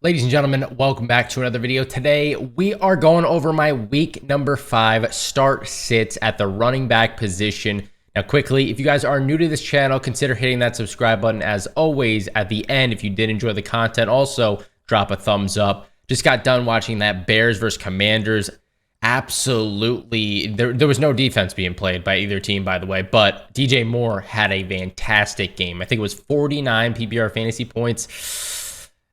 Ladies and gentlemen, welcome back to another video. Today, we are going over my week number 5 start sits at the running back position. Now, quickly, if you guys are new to this channel, consider hitting that subscribe button. As always, at the end, if you did enjoy the content, also drop a thumbs up. Just got done watching that Bears versus Commanders. Absolutely, there was no defense being played by either team, by the way, but DJ Moore had a fantastic game. I think it was 49 PPR fantasy points.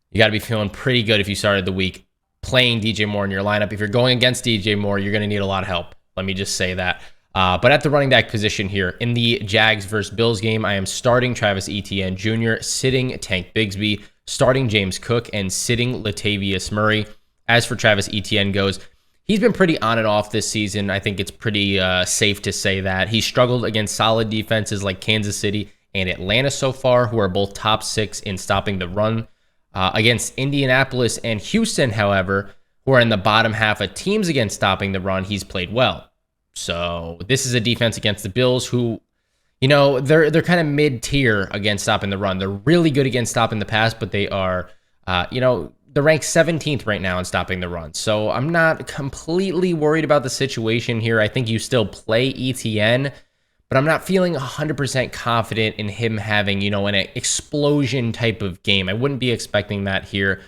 You got to be feeling pretty good if you started the week playing DJ Moore in your lineup. If you're going against DJ Moore, you're going to need a lot of help. Let me just say that. But at the running back position here, in the Jags versus Bills game, I am starting Travis Etienne Jr., sitting Tank Bigsby, starting James Cook, and sitting Latavius Murray. As for Travis Etienne goes, he's been pretty on and off this season. I think it's pretty safe to say that. He struggled against solid defenses like Kansas City and Atlanta so far, who are both top 6 in stopping the run. Against Indianapolis and Houston, however, who are in the bottom half of teams against stopping the run, he's played well. So this is a defense against the Bills who, you know, they're kind of mid-tier against stopping the run. They're really good against stopping the pass, but they are, they're ranked 17th right now in stopping the run. So I'm not completely worried about the situation here. I think you still play ETN, but I'm not feeling 100% confident in him having, an explosion type of game. I wouldn't be expecting that here.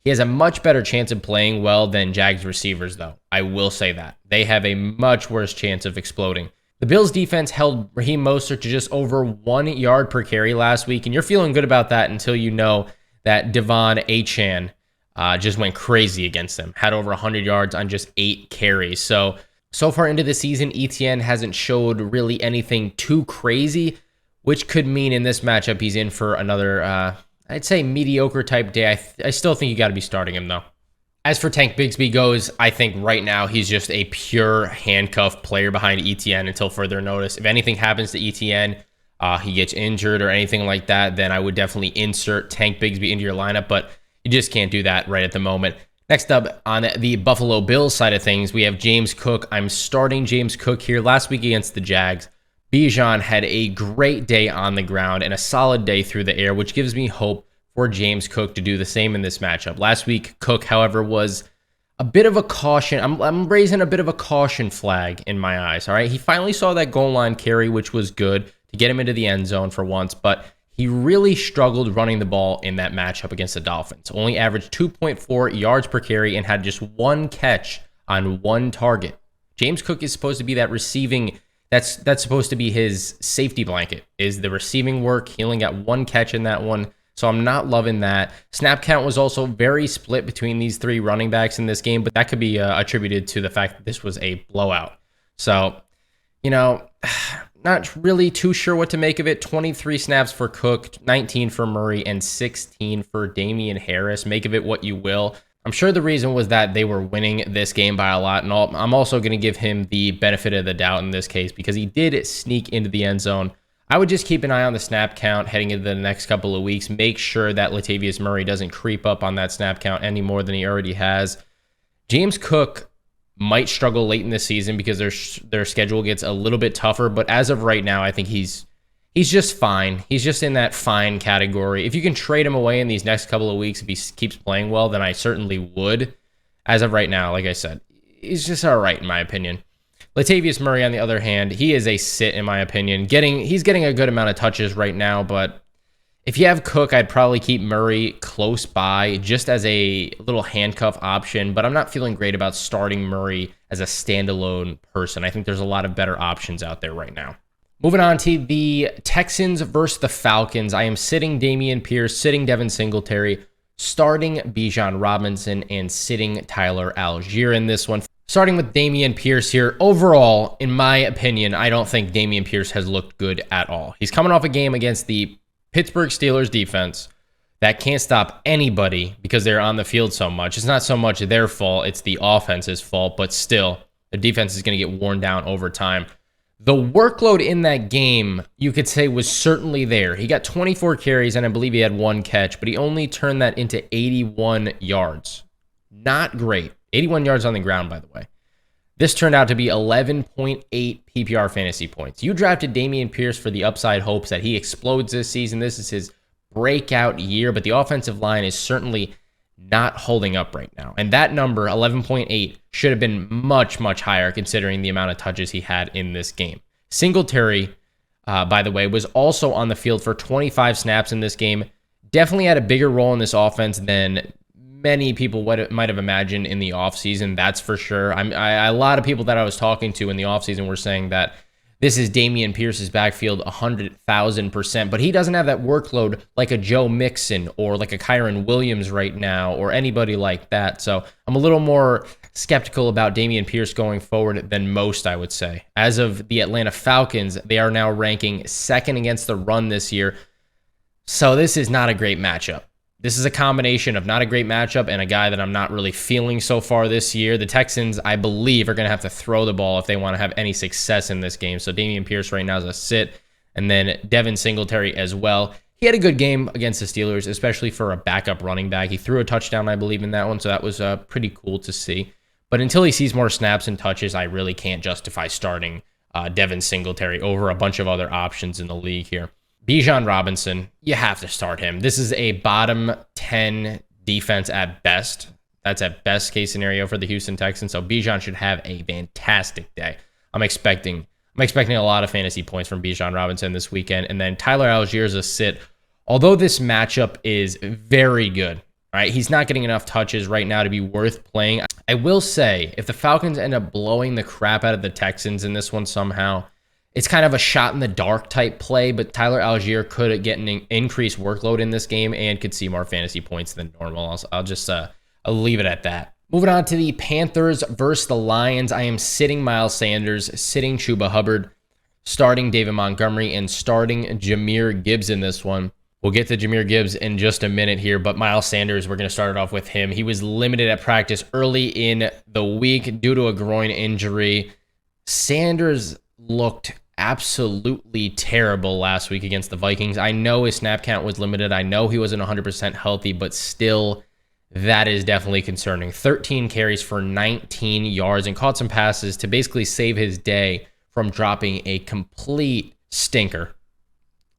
He has a much better chance of playing well than Jags receivers, though. I will say that. They have a much worse chance of exploding. The Bills defense held Raheem Mostert to just over 1 yard per carry last week, and you're feeling good about that until you know that Devon Achane just went crazy against them. Had over 100 yards on just 8 carries. So far into the season, ETN hasn't showed really anything too crazy, which could mean in this matchup he's in for another, I'd say, mediocre type day. I still think you got to be starting him, though. As for Tank Bigsby goes, I think right now he's just a pure handcuff player behind ETN until further notice. If anything happens to ETN, he gets injured or anything like that, then I would definitely insert Tank Bigsby into your lineup, but you just can't do that right at the moment. Next up, on the Buffalo Bills side of things, we have James Cook. I'm starting James Cook here. Last week against the Jags, Bijan had a great day on the ground and a solid day through the air, which gives me hope for James Cook to do the same in this matchup. Last week, Cook, however, was a bit of a caution. I'm raising a bit of a caution flag in my eyes, all right? He finally saw that goal line carry, which was good to get him into the end zone for once, but he really struggled running the ball in that matchup against the Dolphins. Only averaged 2.4 yards per carry and had just 1 catch on 1 target. James Cook is supposed to be that receiving, that's supposed to be his safety blanket, is the receiving work. He only got 1 catch in that one, so I'm not loving that. Snap count was also very split between these 3 running backs in this game, but that could be attributed to the fact that this was a blowout. So, not really too sure what to make of it. 23 snaps for Cook, 19 for Murray, and 16 for Damian Harris. Make of it what you will. I'm sure the reason was that they were winning this game by a lot, and I'm also going to give him the benefit of the doubt in this case because he did sneak into the end zone. I would just keep an eye on the snap count heading into the next couple of weeks. Make sure that Latavius Murray doesn't creep up on that snap count any more than he already has. James Cook might struggle late in the season because their schedule gets a little bit tougher, but as of right now, I think he's just fine. He's just in that fine category. If you can trade him away in these next couple of weeks, if he keeps playing well, then I certainly would. As of right now, like I said, he's just all right in my opinion. Latavius Murray, on the other hand, he is a sit in my opinion. He's getting a good amount of touches right now, but if you have Cook, I'd probably keep Murray close by just as a little handcuff option, but I'm not feeling great about starting Murray as a standalone person. I think there's a lot of better options out there right now. Moving on to the Texans versus the Falcons. I am sitting Dameon Pierce, sitting Devin Singletary, starting Bijan Robinson, and sitting Tyler Algier in this one. Starting with Dameon Pierce here. Overall, in my opinion, I don't think Dameon Pierce has looked good at all. He's coming off a game against the Pittsburgh Steelers defense that can't stop anybody because they're on the field so much. It's not so much their fault, it's the offense's fault, but still, the defense is going to get worn down over time. The workload in that game, you could say, was certainly there. He got 24 carries, and I believe he had 1 catch, but he only turned that into 81 yards. Not great. 81 yards on the ground, by the way. This turned out to be 11.8 PPR fantasy points. You drafted Dameon Pierce for the upside hopes that he explodes this season. This is his breakout year, but the offensive line is certainly not holding up right now. And that number, 11.8, should have been much, much higher considering the amount of touches he had in this game. Singletary, by the way, was also on the field for 25 snaps in this game. Definitely had a bigger role in this offense than many people might have imagined in the offseason, that's for sure. A lot of people that I was talking to in the offseason were saying that this is Dameon Pierce's backfield 100,000%, but he doesn't have that workload like a Joe Mixon or like a Kyron Williams right now or anybody like that. So I'm a little more skeptical about Dameon Pierce going forward than most, I would say. As of the Atlanta Falcons, they are now ranking second against the run this year. So this is not a great matchup. This is a combination of not a great matchup and a guy that I'm not really feeling so far this year. The Texans, I believe, are going to have to throw the ball if they want to have any success in this game. So Dameon Pierce right now is a sit, and then Devin Singletary as well. He had a good game against the Steelers, especially for a backup running back. He threw a touchdown, I believe, in that one, so that was pretty cool to see. But until he sees more snaps and touches, I really can't justify starting Devin Singletary over a bunch of other options in the league here. Bijan Robinson, you have to start him. This is a bottom 10 defense at best. That's at best case scenario for the Houston Texans. So Bijan should have a fantastic day. I'm expecting a lot of fantasy points from Bijan Robinson this weekend. And then Tyler Algier is a sit. Although this matchup is very good, right? He's not getting enough touches right now to be worth playing. I will say, if the Falcons end up blowing the crap out of the Texans in this one somehow, it's kind of a shot in the dark type play, but Tyler Algier could get an increased workload in this game and could see more fantasy points than normal. I'll leave it at that. Moving on to the Panthers versus the Lions. I am sitting Miles Sanders, sitting Chuba Hubbard, starting David Montgomery, and starting Jahmyr Gibbs in this one. We'll get to Jahmyr Gibbs in just a minute here, but Miles Sanders, we're going to start it off with him. He was limited at practice early in the week due to a groin injury. Sanders looked absolutely terrible last week against the Vikings. I know his snap count was limited. I know he wasn't 100% healthy, but still, that is definitely concerning. 13 carries for 19 yards and caught some passes to basically save his day from dropping a complete stinker.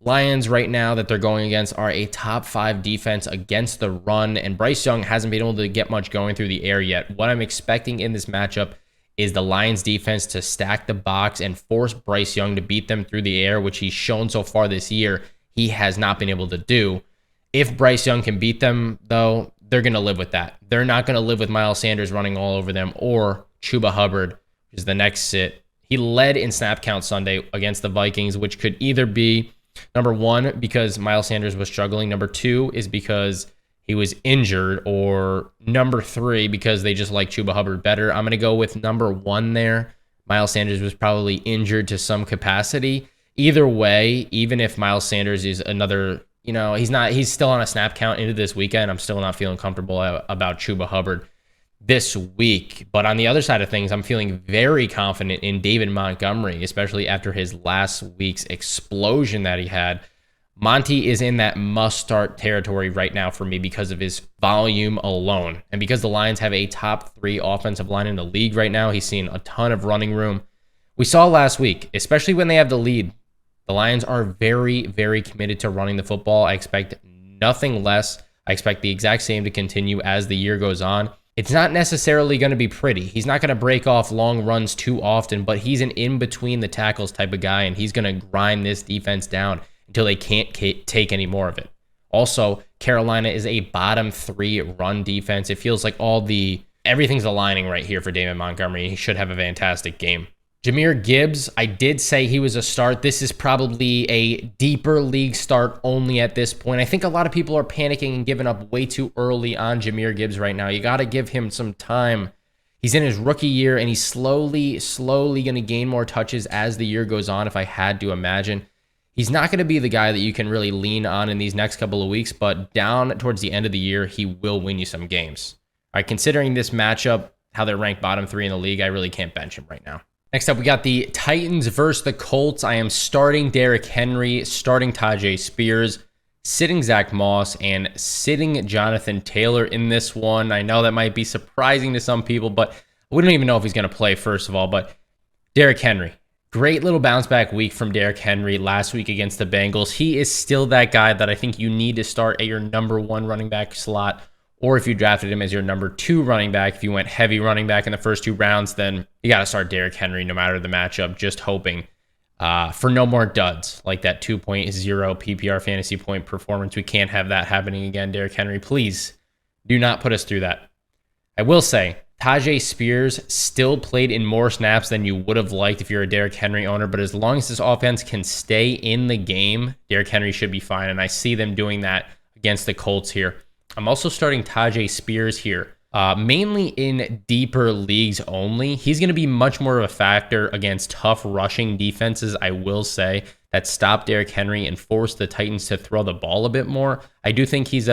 Lions right now that they're going against are a top 5 defense against the run, and Bryce Young hasn't been able to get much going through the air yet. What I'm expecting in this matchup is the Lions defense to stack the box and force Bryce Young to beat them through the air, which he's shown so far this year he has not been able to do. If Bryce Young can beat them, though, they're going to live with that. They're not going to live with Miles Sanders running all over them or Chuba Hubbard, which is the next sit. He led in snap count Sunday against the Vikings, which could either be, number one, because Miles Sanders was struggling. Number two is because he was injured, or number three, because they just like Chuba Hubbard better. I'm going to go with number one there. Miles Sanders was probably injured to some capacity. Either way, even if Miles Sanders is another, he's still on a snap count into this weekend, I'm still not feeling comfortable about Chuba Hubbard this week. But on the other side of things, I'm feeling very confident in David Montgomery, especially after his last week's explosion that he had. Monty is in that must-start territory right now for me because of his volume alone. And because the Lions have a top 3 offensive line in the league right now, he's seen a ton of running room. We saw last week, especially when they have the lead, the Lions are very, very committed to running the football. I expect nothing less. I expect the exact same to continue as the year goes on. It's not necessarily going to be pretty. He's not going to break off long runs too often, but he's an in-between the tackles type of guy, and he's going to grind this defense down until they can't take any more of it. Also, Carolina is a bottom 3 run defense. It feels like everything's aligning right here for David Montgomery. He should have a fantastic game. Jahmyr Gibbs, I did say he was a start. This is probably a deeper league start only at this point. I think a lot of people are panicking and giving up way too early on Jahmyr Gibbs right now. You got to give him some time. He's in his rookie year, and he's slowly going to gain more touches as the year goes on, if I had to imagine. He's not going to be the guy that you can really lean on in these next couple of weeks, but down towards the end of the year, he will win you some games. All right, considering this matchup, how they're ranked bottom 3 in the league, I really can't bench him right now. Next up, we got the Titans versus the Colts. I am starting Derrick Henry, starting Tajay Spears, sitting Zach Moss, and sitting Jonathan Taylor in this one. I know that might be surprising to some people, but we don't even know if he's going to play, first of all. But Derrick Henry, great little bounce back week from Derrick Henry last week against the Bengals. He is still that guy that I think you need to start at your number 1 running back slot Or if you drafted him as your number 2 running back, if you went heavy running back in the first 2 rounds, then you got to start Derrick Henry no matter the matchup, just hoping for no more duds like that 2.0 PPR fantasy point performance. We can't have that happening again. Derrick Henry, please do not put us through that. I will say, Tajay Spears still played in more snaps than you would have liked if you're a Derrick Henry owner, but as long as this offense can stay in the game, Derrick Henry should be fine, and I see them doing that against the Colts here. I'm also starting Tajay Spears here, mainly in deeper leagues only. He's going to be much more of a factor against tough rushing defenses, I will say, that stop Derrick Henry and force the Titans to throw the ball a bit more. I do think he's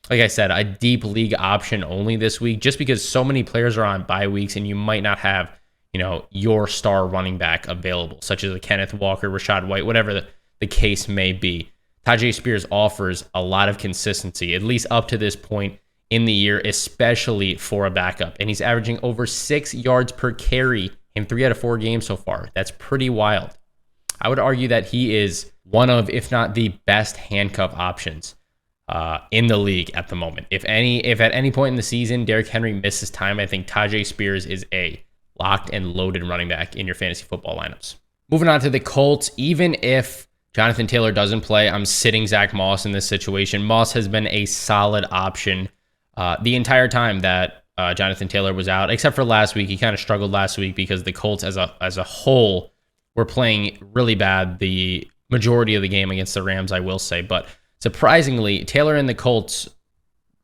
like I said, a deep league option only this week, just because so many players are on bye weeks and you might not have, your star running back available, such as a Kenneth Walker, Rachaad White, whatever the case may be. Tajay Spears offers a lot of consistency, at least up to this point in the year, especially for a backup. And he's averaging over 6 yards per carry in 3 out of 4 games so far. That's pretty wild. I would argue that he is one of, if not the best handcuff options in the league at the moment. If at any point in the season Derrick Henry misses time, I think Tajay Spears is a locked and loaded running back in your fantasy football lineups. Moving on to the Colts, even if Jonathan Taylor doesn't play, I'm sitting Zach Moss in this situation. Moss has been a solid option the entire time that Jonathan Taylor was out, except for last week. He kind of struggled last week because the Colts as a whole were playing really bad the majority of the game against the Rams, I will say. But surprisingly, Taylor and the Colts,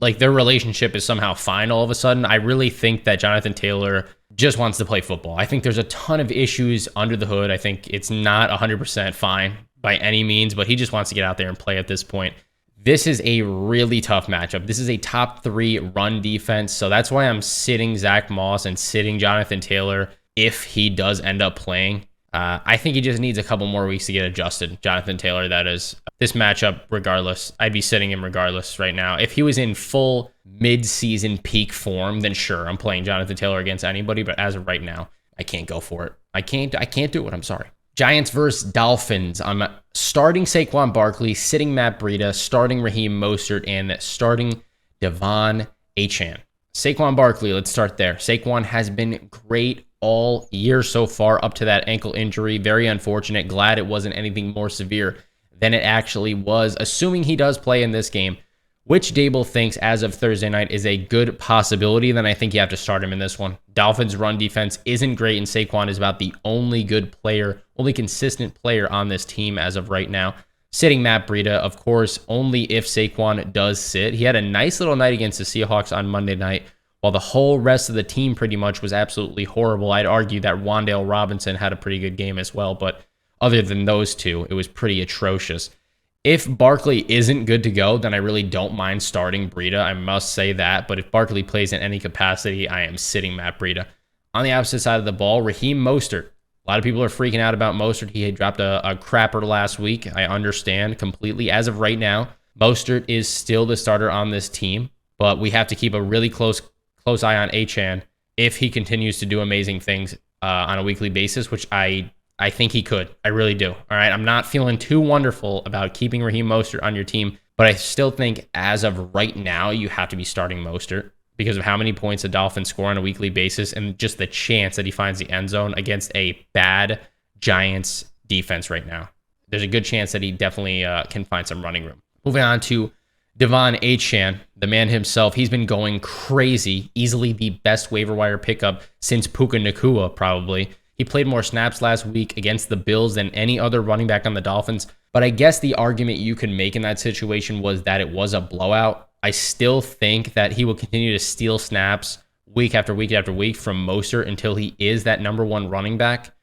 like, their relationship is somehow fine all of a sudden. I really think that Jonathan Taylor just wants to play football. I think there's a ton of issues under the hood. I think it's not 100% fine by any means, but he just wants to get out there and play at this point. This is a really tough matchup. This is a top 3 run defense, so that's why I'm sitting Zach Moss and sitting Jonathan Taylor if he does end up playing. I think he just needs a couple more weeks to get adjusted. Jonathan Taylor, that is. This matchup, regardless, I'd be sitting him regardless right now. If he was in full mid-season peak form, then sure, I'm playing Jonathan Taylor against anybody, but as of right now, I can't go for it. I can't do it. I'm sorry. Giants versus Dolphins. I'm starting Saquon Barkley, sitting Matt Breida, starting Raheem Mostert, and starting Devon Achane. Saquon Barkley, let's start there. Saquon has been great all year so far up to that ankle injury. Very unfortunate. Glad it wasn't anything more severe than it actually was. Assuming he does play in this game, which Dable thinks as of Thursday night is a good possibility, then I think you have to start him in this one. Dolphins' run defense isn't great, and Saquon is about the only good player, only consistent player on this team as of right now. Sitting Matt Breida, of course, only if Saquon does sit. He had a nice little night against the Seahawks on Monday night, while the whole rest of the team pretty much was absolutely horrible. I'd argue that Wan'Dale Robinson had a pretty good game as well, but other than those two, it was pretty atrocious. If Barkley isn't good to go, then I really don't mind starting Breida. I must say that. But if Barkley plays in any capacity, I am sitting Matt Breida. On the opposite side of the ball, Raheem Mostert. A lot of people are freaking out about Mostert. He had dropped a crapper last week. I understand completely. As of right now, Mostert is still the starter on this team, but we have to keep a really close eye on Achane if he continues to do amazing things on a weekly basis, which I think he could. I really do. All right. I'm not feeling too wonderful about keeping Raheem Mostert on your team, but I still think as of right now, you have to be starting Mostert because of how many points the Dolphins score on a weekly basis and just the chance that he finds the end zone against a bad Giants defense right now. There's a good chance that he definitely can find some running room. Moving on to Devon Achane, the man himself. He's been going crazy. Easily the best waiver wire pickup since Puka Nacua, probably. He played more snaps last week against the Bills than any other running back on the Dolphins. But I guess the argument you could make in that situation was that it was a blowout. I still think that he will continue to steal snaps week after week after week from Mostert until he is that number 1 running back.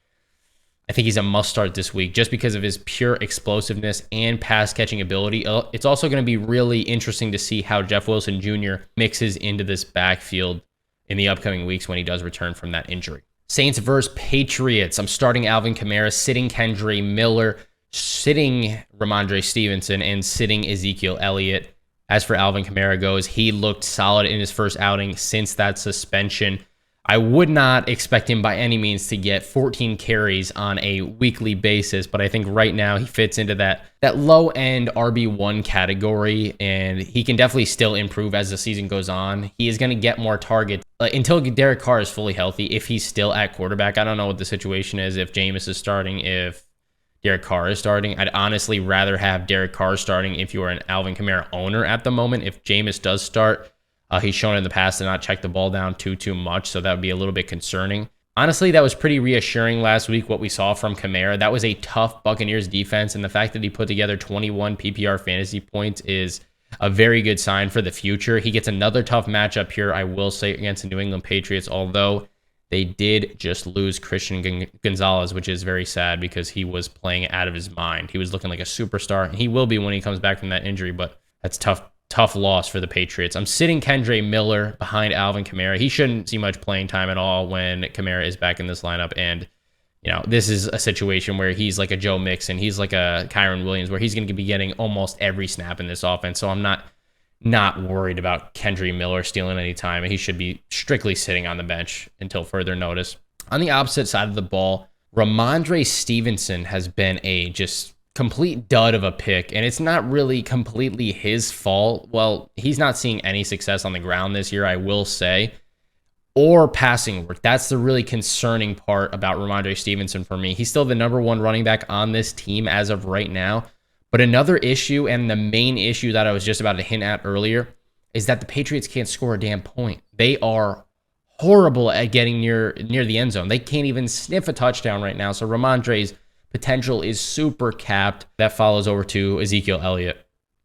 I think he's a must start this week just because of his pure explosiveness and pass catching ability. It's also going to be really interesting to see how Jeff Wilson Jr. mixes into this backfield in the upcoming weeks when he does return from that injury. Saints versus Patriots. I'm starting Alvin Kamara, sitting Kendre Miller, sitting Ramondre Stevenson, and sitting Ezekiel Elliott. As for Alvin Kamara goes, he looked solid in his first outing since that suspension. I would not expect him by any means to get 14 carries on a weekly basis, but I think right now he fits into that low-end RB1 category, and he can definitely still improve as the season goes on. He is going to get more targets until Derek Carr is fully healthy. If he's still at quarterback, I don't know what the situation is, if Jameis is starting, if Derek Carr is starting. I'd honestly rather have Derek Carr starting if you are an Alvin Kamara owner at the moment. If Jameis does start, he's shown in the past to not check the ball down too much, so that would be a little bit concerning. Honestly, that was pretty reassuring last week, what we saw from Kamara. That was a tough Buccaneers defense, and the fact that he put together 21 PPR fantasy points is a very good sign for the future. He gets another tough matchup here, I will say, against the New England Patriots, although they did just lose Christian Gonzalez, which is very sad because he was playing out of his mind. He was looking like a superstar, and he will be when he comes back from that injury, but that's tough loss for the Patriots. I'm sitting Kendre Miller behind Alvin Kamara. He shouldn't see much playing time at all when Kamara is back in this lineup. And, you know, this is a situation where he's like a Joe Mixon. He's like a Kyron Williams, where he's going to be getting almost every snap in this offense. So I'm not worried about Kendre Miller stealing any time. He should be strictly sitting on the bench until further notice. On the opposite side of the ball, Ramondre Stevenson has been a just complete dud of a pick, and it's not really completely his fault. Well, he's not seeing any success on the ground this year, I will say, or passing work. That's the really concerning part about Ramondre Stevenson for me. He's still the #1 running back on this team as of right now. But another issue, and the main issue that I was just about to hint at earlier, is that the Patriots can't score a damn point. They are horrible at getting near the end zone. They can't even sniff a touchdown right now. So Ramondre's potential is super capped. That follows over to Ezekiel Elliott.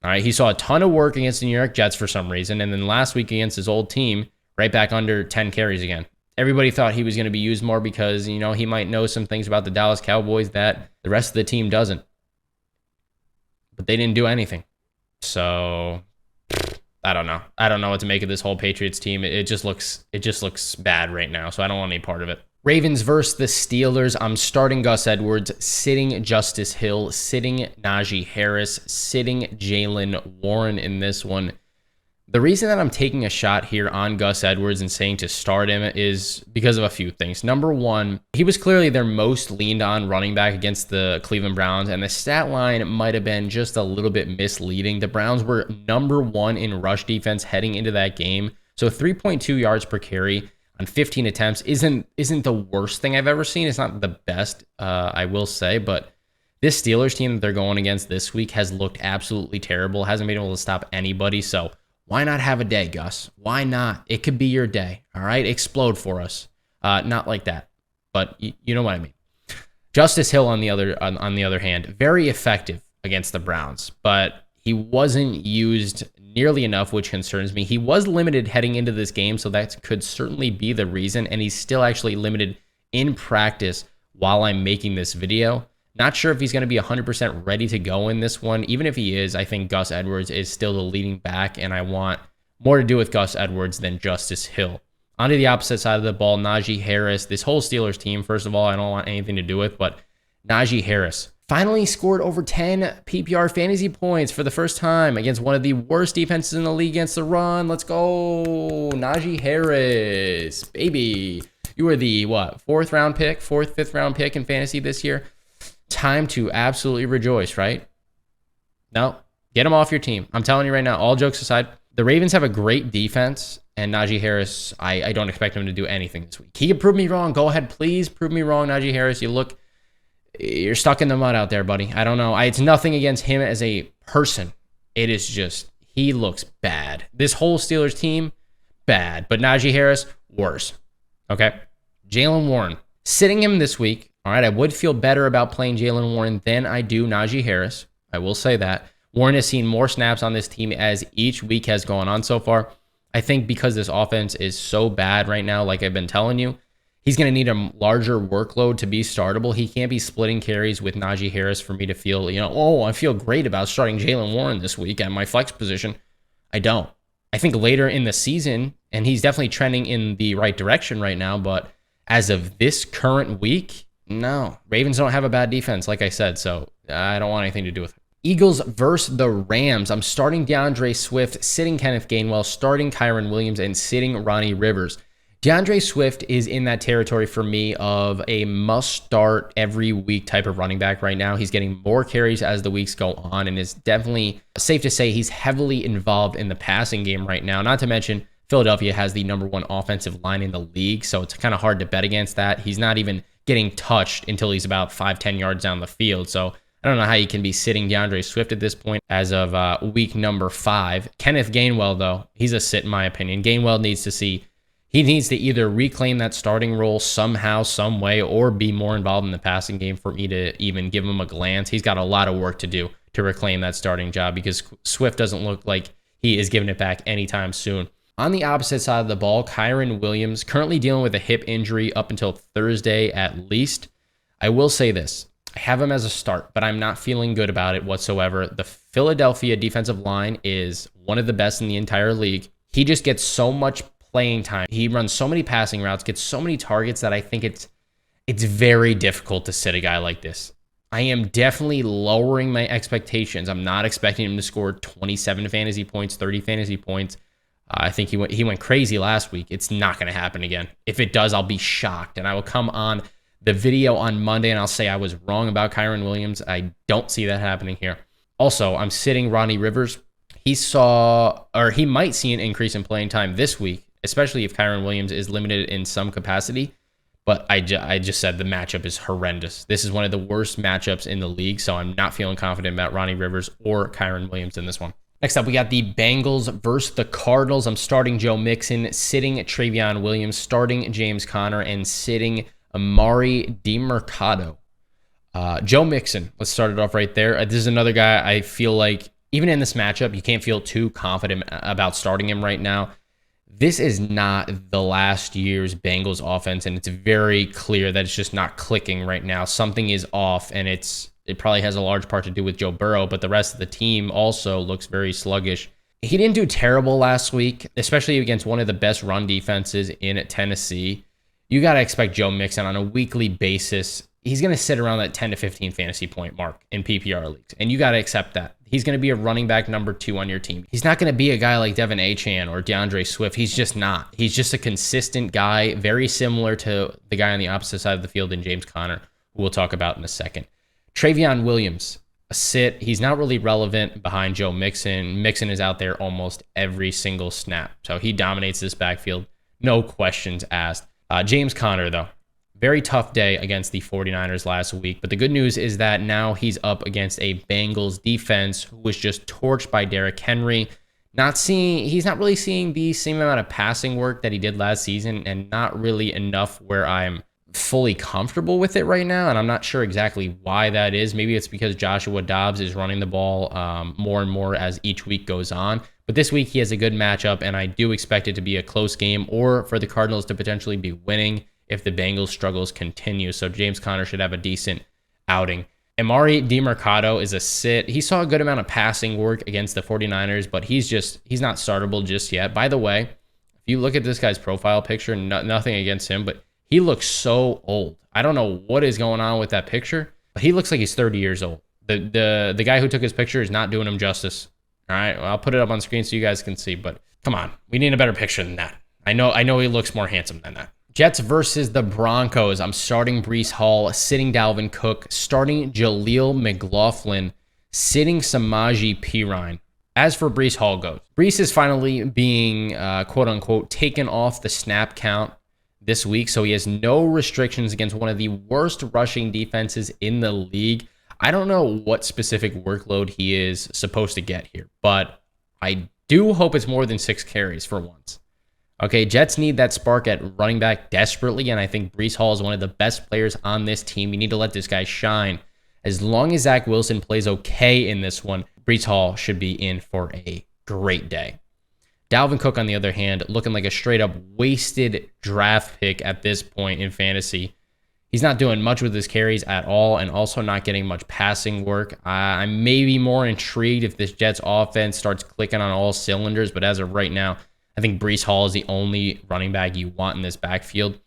All right, he saw a ton of work against the New York Jets for some reason, and then last week against his old team, right back under 10 carries again. Everybody thought he was going to be used more because, you know, he might know some things about the Dallas Cowboys that the rest of the team doesn't. But they didn't do anything. So I don't know. I don't know what to make of this whole Patriots team. It just looks bad right now. So I don't want any part of it. Ravens versus the Steelers. I'm starting Gus Edwards, sitting Justice Hill, sitting Najee Harris, sitting Jaylen Warren in this one. The reason that I'm taking a shot here on Gus Edwards and saying to start him is because of a few things. Number one, he was clearly their most leaned on running back against the Cleveland Browns, and the stat line might have been just a little bit misleading. The Browns were #1 in rush defense heading into that game, so 3.2 yards per carry on 15 attempts isn't the worst thing I've ever seen. It's not the best, I will say, but this Steelers team that they're going against this week has looked absolutely terrible, hasn't been able to stop anybody, so why not have a day, Gus? Why not? It could be your day, all right? Explode for us. Not like that, but you know what I mean. Justice Hill, on the other hand, very effective against the Browns, but he wasn't used nearly enough, which concerns me. He was limited heading into this game, so that could certainly be the reason, and he's still actually limited in practice while I'm making this video. Not sure if he's going to be 100% ready to go in this one. Even if he is, I think Gus Edwards is still the leading back, and I want more to do with Gus Edwards than Justice Hill. Onto the opposite side of the ball, Najee Harris. This whole Steelers team, first of all, I don't want anything to do with, but Najee Harris finally scored over 10 PPR fantasy points for the first time against one of the worst defenses in the league against the run. Let's go, Najee Harris, baby. You were the, fourth, fifth round pick in fantasy this year. Time to absolutely rejoice, right? No, get him off your team. I'm telling you right now, all jokes aside, the Ravens have a great defense, and Najee Harris, I don't expect him to do anything this week. He can prove me wrong. Go ahead, please prove me wrong, Najee Harris. You're stuck in the mud out there, buddy. I don't know. It's nothing against him as a person. It is just, he looks bad. This whole Steelers team, bad. But Najee Harris, worse. Okay? Jaylen Warren, sitting him this week. All right, I would feel better about playing Jaylen Warren than I do Najee Harris. I will say that. Warren has seen more snaps on this team as each week has gone on so far. I think because this offense is so bad right now, like I've been telling you, he's going to need a larger workload to be startable. He can't be splitting carries with Najee Harris for me to feel, I feel great about starting Jaylen Warren this week at my flex position. I don't. I think later in the season, and he's definitely trending in the right direction right now, but as of this current week, no. Ravens don't have a bad defense, like I said, so I don't want anything to do with it. Eagles versus the Rams. I'm starting DeAndre Swift, sitting Kenneth Gainwell, starting Kyron Williams, and sitting Ronnie Rivers. DeAndre Swift is in that territory for me of a must-start every week type of running back right now. He's getting more carries as the weeks go on, and it's definitely safe to say he's heavily involved in the passing game right now. Not to mention, Philadelphia has the #1 offensive line in the league, so it's kind of hard to bet against that. He's not even getting touched until he's about 5-10 yards down the field, so I don't know how you can be sitting DeAndre Swift at this point as of week number 5. Kenneth Gainwell, though, he's a sit in my opinion. Gainwell needs to either reclaim that starting role somehow, some way, or be more involved in the passing game for me to even give him a glance. He's got a lot of work to do to reclaim that starting job because Swift doesn't look like he is giving it back anytime soon. On the opposite side of the ball, Kyren Williams, currently dealing with a hip injury up until Thursday at least. I will say this. I have him as a start, but I'm not feeling good about it whatsoever. The Philadelphia defensive line is one of the best in the entire league. He just gets so much playing time. He runs so many passing routes, gets so many targets that I think it's very difficult to sit a guy like this. I am definitely lowering my expectations. I'm not expecting him to score 27 fantasy points, 30 fantasy points. I think he went crazy last week. It's not going to happen again. If it does, I'll be shocked, and I will come on the video on Monday and I'll say I was wrong about Kyren Williams. I don't see that happening here. Also, I'm sitting Ronnie Rivers. He might see an increase in playing time this week, especially if Kyren Williams is limited in some capacity. But I just said the matchup is horrendous. This is one of the worst matchups in the league, so I'm not feeling confident about Ronnie Rivers or Kyren Williams in this one. Next up, we got the Bengals versus the Cardinals. I'm starting Joe Mixon, sitting Travion Williams, starting James Conner, and sitting Amari DiMercado. Joe Mixon, let's start it off right there. This is another guy I feel like, even in this matchup, you can't feel too confident about starting him right now. This is not the last year's Bengals offense, and it's very clear that it's just not clicking right now. Something is off, and it probably has a large part to do with Joe Burrow, but the rest of the team also looks very sluggish. He didn't do terrible last week, especially against one of the best run defenses in Tennessee. You got to expect Joe Mixon on a weekly basis. He's going to sit around that 10 to 15 fantasy point mark in PPR leagues, and you got to accept that. He's going to be a running back #2 on your team. He's not going to be a guy like Devin Achane or DeAndre Swift. He's just not. He's just a consistent guy, very similar to the guy on the opposite side of the field in James Conner, who we'll talk about in a second. Travion Williams, a sit. He's not really relevant behind Joe Mixon. Mixon is out there almost every single snap, so he dominates this backfield. No questions asked. James Conner, though. Very tough day against the 49ers last week, but the good news is that now he's up against a Bengals defense who was just torched by Derrick Henry. He's not really seeing the same amount of passing work that he did last season, and not really enough where I'm fully comfortable with it right now, and I'm not sure exactly why that is. Maybe it's because Joshua Dobbs is running the ball more and more as each week goes on, but this week he has a good matchup, and I do expect it to be a close game or for the Cardinals to potentially be winning if the Bengals struggles continue. So James Conner should have a decent outing. Amari DiMercado is a sit. He saw a good amount of passing work against the 49ers, but he's not startable just yet. By the way, if you look at this guy's profile picture, nothing against him, but he looks so old. I don't know what is going on with that picture, but he looks like he's 30 years old. The guy who took his picture is not doing him justice. All right, well, I'll put it up on screen so you guys can see, but come on. We need a better picture than that. I know he looks more handsome than that. Jets versus the Broncos. I'm starting Breece Hall, sitting Dalvin Cook, starting Jaleel McLaughlin, sitting Samaje Perine. As for Breece Hall goes, Breece is finally being, quote-unquote, taken off the snap count this week, so he has no restrictions against one of the worst rushing defenses in the league. I don't know what specific workload he is supposed to get here, but I do hope it's more than 6 carries for once. Okay, Jets need that spark at running back desperately, and I think Breece Hall is one of the best players on this team. You need to let this guy shine. As long as Zach Wilson plays okay in this one, Breece Hall should be in for a great day. Dalvin Cook, on the other hand, looking like a straight-up wasted draft pick at this point in fantasy. He's not doing much with his carries at all, and also not getting much passing work. I'm maybe more intrigued if this Jets offense starts clicking on all cylinders, but as of right now, I think Breece Hall is the only running back you want in this backfield.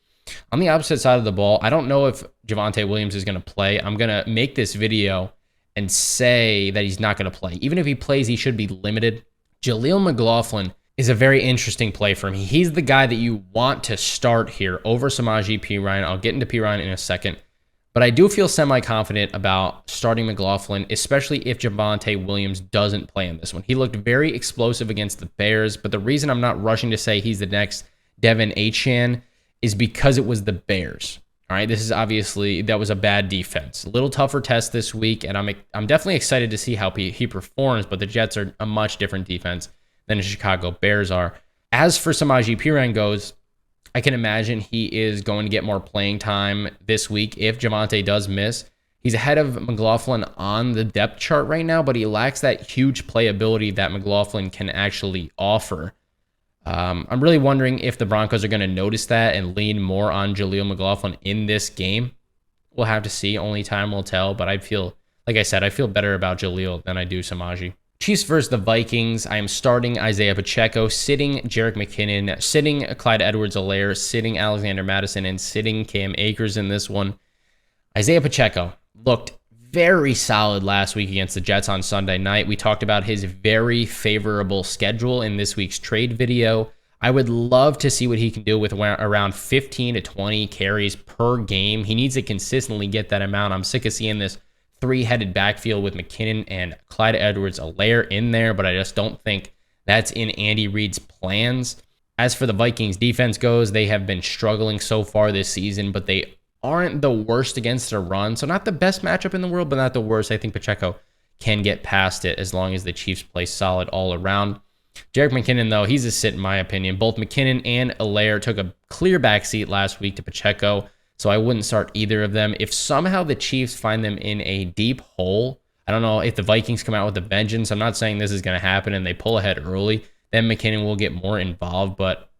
On the opposite side of the ball, I don't know if Javonte Williams is going to play. I'm going to make this video and say that he's not going to play. Even if he plays, he should be limited. Jaleel McLaughlin is a very interesting play for me. He's the guy that you want to start here over Samaje Perine. I'll get into Perine in a second. But I do feel semi-confident about starting McLaughlin, especially if Javonte Williams doesn't play in this one. He looked very explosive against the Bears, but the reason I'm not rushing to say he's the next Devin Achane is because it was the Bears. All right, this is obviously, that was a bad defense. A little tougher test this week, and I'm definitely excited to see how he performs, but the Jets are a much different defense than the Chicago Bears are. As for Samaje Perine goes, I can imagine he is going to get more playing time this week if Javonte does miss. He's ahead of McLaughlin on the depth chart right now, but he lacks that huge playability that McLaughlin can actually offer. I'm really wondering if the Broncos are going to notice that and lean more on Jaleel McLaughlin in this game. We'll have to see. Only time will tell, but I feel better about Jaleel than I do Samaje. Chiefs versus the Vikings. I am starting Isaiah Pacheco, sitting Jerick McKinnon, sitting Clyde Edwards-Helaire, sitting Alexander Mattison, and sitting Cam Akers in this one. Isaiah Pacheco looked very solid last week against the Jets on Sunday night. We talked about his very favorable schedule in this week's trade video. I would love to see what he can do with around 15 to 20 carries per game. He needs to consistently get that amount. I'm sick of seeing this three-headed backfield with McKinnon and Clyde Edwards-Helaire in there, but I just don't think that's in Andy Reid's plans. As for the Vikings defense goes, they have been struggling so far this season, but they aren't the worst against the run. So not the best matchup in the world, but not the worst. I think Pacheco can get past it as long as the Chiefs play solid all around. Jerick McKinnon, though, he's a sit in my opinion. Both McKinnon and Helaire took a clear backseat last week to Pacheco, so I wouldn't start either of them. If somehow the Chiefs find them in a deep hole, I don't know if the Vikings come out with a vengeance. I'm not saying this is going to happen and they pull ahead early. Then McKinnon will get more involved, but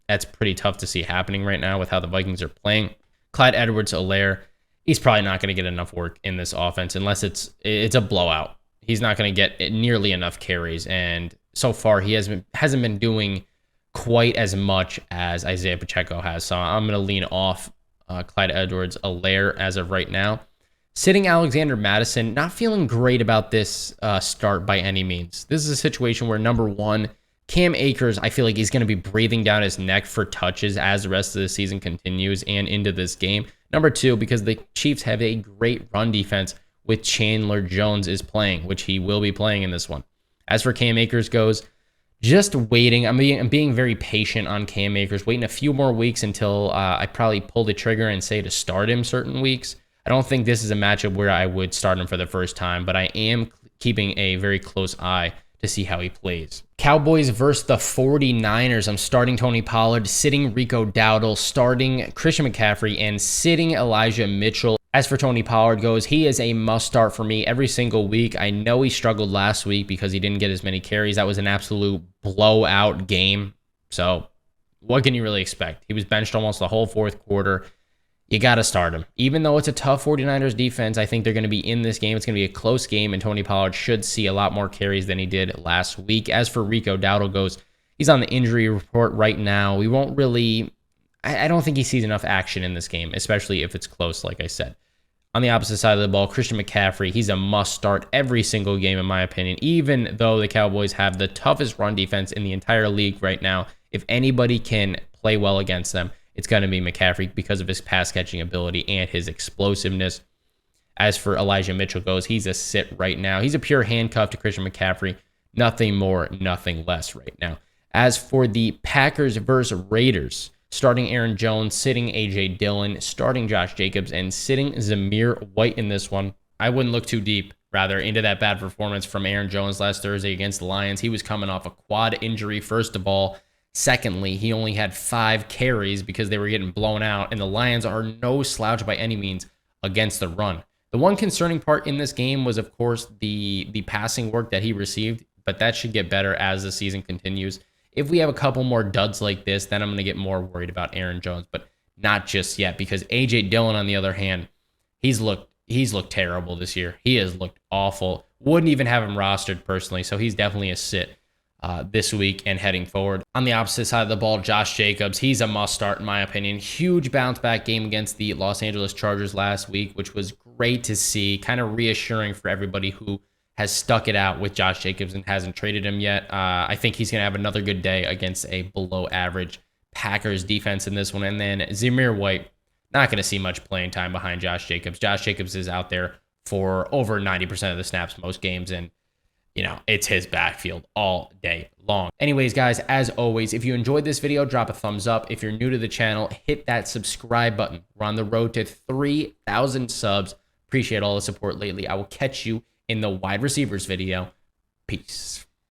that's pretty tough to see happening right now with how the Vikings are playing. Clyde Edwards-Helaire, he's probably not going to get enough work in this offense unless it's a blowout. He's not going to get nearly enough carries, and so far he hasn't been doing quite as much as Isaiah Pacheco has. So I'm going to lean off Clyde Edwards-Helaire as of right now. Sitting Alexander Mattison, not feeling great about this start by any means. This is a situation where, number one, Cam Akers, I feel like he's going to be breathing down his neck for touches as the rest of the season continues and into this game. Number two, because the Chiefs have a great run defense with Chandler Jones is playing, which he will be playing in this one. As for Cam Akers goes, just waiting. I'm being very patient on Cam Akers, waiting a few more weeks until I probably pull the trigger and say to start him certain weeks. I don't think this is a matchup where I would start him for the first time, but I am keeping a very close eye to see how he plays. Cowboys versus the 49ers. I'm starting Tony Pollard, sitting Rico Dowdle, starting Christian McCaffrey, and sitting Elijah Mitchell. As for Tony Pollard goes, he is a must start for me every single week. I know he struggled last week because he didn't get as many carries. That was an absolute blowout game. So what can you really expect? He was benched almost the whole fourth quarter. You got to start him. Even though it's a tough 49ers defense, I think they're going to be in this game. It's going to be a close game, and Tony Pollard should see a lot more carries than he did last week. As for Rico Dowdle goes, he's on the injury report right now. We won't really... I don't think he sees enough action in this game, especially if it's close, like I said. On the opposite side of the ball, Christian McCaffrey, he's a must-start every single game, in my opinion, even though the Cowboys have the toughest run defense in the entire league right now. If anybody can play well against them, it's going to be McCaffrey because of his pass-catching ability and his explosiveness. As for Elijah Mitchell goes, he's a sit right now. He's a pure handcuff to Christian McCaffrey. Nothing more, nothing less right now. As for the Packers versus Raiders, starting Aaron Jones, sitting A.J. Dillon, starting Josh Jacobs, and sitting Zamir White in this one. I wouldn't look too deep, rather, into that bad performance from Aaron Jones last Thursday against the Lions. He was coming off a quad injury, first of all. Secondly, he only had 5 carries because they were getting blown out, and the Lions are no slouch by any means against the run. The one concerning part in this game was, of course, the passing work that he received, but that should get better as the season continues. If we have a couple more duds like this, then I'm going to get more worried about Aaron Jones, but not just yet, because A.J. Dillon, on the other hand, he's looked terrible this year. He has looked awful. Wouldn't even have him rostered personally, so he's definitely a sit this week and heading forward. On the opposite side of the ball, Josh Jacobs, he's a must start in my opinion. Huge bounce back game against the Los Angeles Chargers last week, which was great to see, kind of reassuring for everybody who has stuck it out with Josh Jacobs and hasn't traded him yet. I think he's going to have another good day against a below average Packers defense in this one. And then Zamir White, not going to see much playing time behind Josh Jacobs. Josh Jacobs is out there for over 90% of the snaps most games, and it's his backfield all day long. Anyways, guys, as always, if you enjoyed this video, drop a thumbs up. If you're new to the channel, hit that subscribe button. We're on the road to 3,000 subs. Appreciate all the support lately. I will catch you in the wide receivers video. Peace.